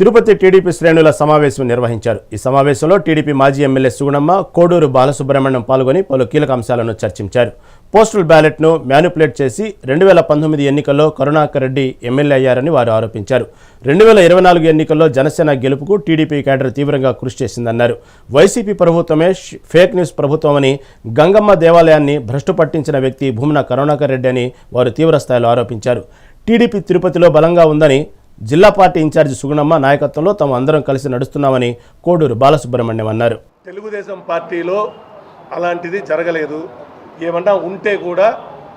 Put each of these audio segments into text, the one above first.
Tirupati TDP శ్రేణుల సమావేశం నిర్వహించారు. ఈ సమావేశంలో టీడీపీ మాజీ ఎమ్మెల్యే సుగుణమ్మ, కోడూరు బాలసుబ్రహ్మణ్యం పాల్గొని పలు కీలక అంశాలను చర్చించారు. పోస్టల్ బ్యాలెట్ను మ్యానిపులేట్ చేసి 2019 ఎన్నికల్లో కరుణాకర్ రెడ్డి ఎమ్మెల్యే అయ్యారని వారు ఆరోపించారు. 2024 ఎన్నికల్లో జనసేన గెలుపుకు టీడీపీ కేడర్ తీవ్రంగా కృషి చేసిందన్నారు. వైసీపీ ప్రభుత్వమే ఫేక్ న్యూస్ ప్రభుత్వమని, గంగమ్మ దేవాలయాన్ని భ్రష్టు పట్టించిన వ్యక్తి భూమన కరుణాకర్ రెడ్డి అని వారు తీవ్రస్థాయిలో ఆరోపించారు. టీడీపీ తిరుపతిలో బలంగా ఉందని, జిల్లా పార్టీ ఇన్ఛార్జి సుగుణమ్మ నాయకత్వంలో తాము అందరం కలిసి నడుస్తున్నామని కోడూరు బాలసుబ్రహ్మణ్యం అన్నారు. తెలుగుదేశం పార్టీలో అలాంటిది జరగలేదు. ఏమన్నా ఉంటే కూడా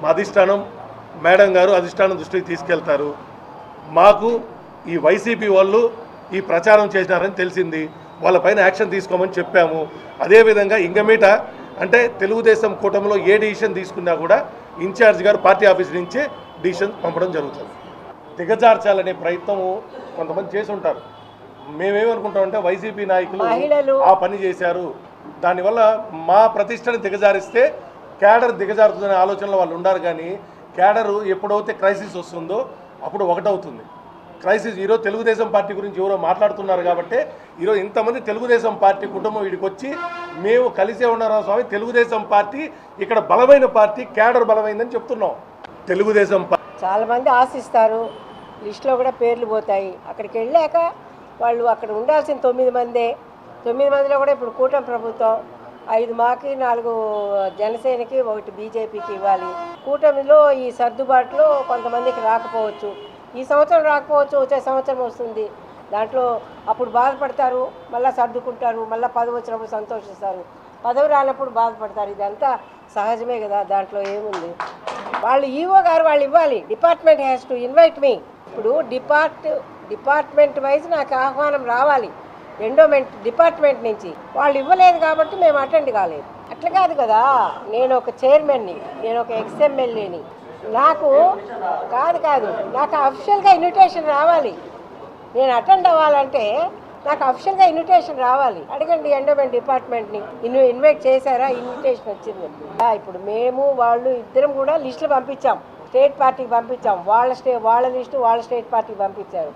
మా అధిష్టానం మేడం గారు అధిష్టానం దృష్టికి తీసుకెళ్తారు. మాకు ఈ వైసీపీ వాళ్ళు ఈ ప్రచారం చేసినారని తెలిసింది. వాళ్ళపైన యాక్షన్ తీసుకోమని చెప్పాము. అదేవిధంగా ఇంగమీట అంటే తెలుగుదేశం కూటమిలో ఏ డిసిషన్ తీసుకున్నా కూడా ఇన్ఛార్జ్ గారు పార్టీ ఆఫీస్ నుంచే డిసిషన్ పంపడం జరుగుతుంది. దిగజార్చాలనే ప్రయత్నం కొంతమంది చేసి ఉంటారు. మేమేమనుకుంటామంటే వైసీపీ నాయకులు ఆ పని చేశారు, దానివల్ల మా ప్రతిష్టని దిగజారిస్తే క్యాడర్ దిగజారుతుందనే ఆలోచనలో వాళ్ళు ఉండారు. కానీ క్యాడరు ఎప్పుడైతే క్రైసిస్ వస్తుందో అప్పుడు ఒకటవుతుంది. క్రైసిస్ ఈరోజు తెలుగుదేశం పార్టీ గురించి ఎవరో మాట్లాడుతున్నారు కాబట్టి ఈరోజు ఇంతమంది తెలుగుదేశం పార్టీ కుటుంబం వీడికి వచ్చి మేము కలిసే ఉన్నారా స్వామి, తెలుగుదేశం పార్టీ ఇక్కడ బలమైన పార్టీ, క్యాడర్ బలమైందని చెప్తున్నాం. తెలుగుదేశం చాలా మంది ఆశిస్తారు, లిస్టులో కూడా పేర్లు పోతాయి. అక్కడికి వెళ్ళాక వాళ్ళు అక్కడ ఉండాల్సిన 9 మందే. 9 మందిలో కూడా ఇప్పుడు కూటమి ప్రభుత్వం 5 మాకి, 4 జనసేనకి, 1 బీజేపీకి ఇవ్వాలి. కూటమిలో ఈ సర్దుబాటులో కొంతమందికి రాకపోవచ్చు, ఈ సంవత్సరం రాకపోవచ్చు, వచ్చే సంవత్సరం వస్తుంది. దాంట్లో అప్పుడు బాధపడతారు, మళ్ళీ సర్దుకుంటారు, మళ్ళీ పదవి వచ్చినప్పుడు సంతోషిస్తారు, పదవి రానప్పుడు బాధపడతారు. ఇదంతా సహజమే కదా, దాంట్లో ఏముంది. వాళ్ళు ఈఓ గారు వాళ్ళు ఇవ్వాలి. డిపార్ట్మెంట్ హ్యాస్ టు ఇన్వైట్ మీ. ఇప్పుడు డిపార్ట్మెంట్ వైజ్ నాకు ఆహ్వానం రావాలి ఎండోమెంట్ డిపార్ట్మెంట్ నుంచి. వాళ్ళు ఇవ్వలేదు కాబట్టి మేము అటెండ్ కాలేదు. అట్లా కాదు కదా, నేను ఒక చైర్మన్ని, నేను ఒక ఎక్స్ఎమ్మెల్యేని, నాకు నాకు అఫిషియల్గా ఇన్విటేషన్ రావాలి. నేను అటెండ్ అవ్వాలంటే నాకు అఫిషియల్గా ఇన్విటేషన్ రావాలి. అడగండి ఎండోమెంట్ డిపార్ట్మెంట్ని, ఇన్వైట్ చేశారా, ఇన్విటేషన్ వచ్చింది. ఇప్పుడు మేము వాళ్ళు ఇద్దరం కూడా లిస్టులు పంపించాం, స్టేట్ పార్టీకి పంపించాం. వాళ్ళ లిస్టు వాళ్ళ స్టేట్ పార్టీకి పంపించారు.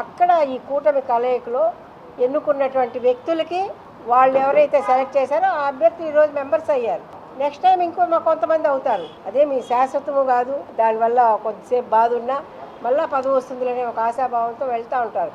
అక్కడ ఈ కూటమి కలయికలో ఎన్నుకున్నటువంటి వ్యక్తులకి వాళ్ళు ఎవరైతే సెలెక్ట్ చేశారో ఆ అభ్యర్థులు ఈరోజు మెంబర్స్ అయ్యారు. నెక్స్ట్ టైం కొంతమంది అవుతారు. అదే మీ శాశ్వతము కాదు. దానివల్ల కొద్దిసేపు బాధ ఉన్నా మళ్ళీ పదవి వస్తుందిలనే ఒక ఆశాభావంతో వెళ్తూ ఉంటారు.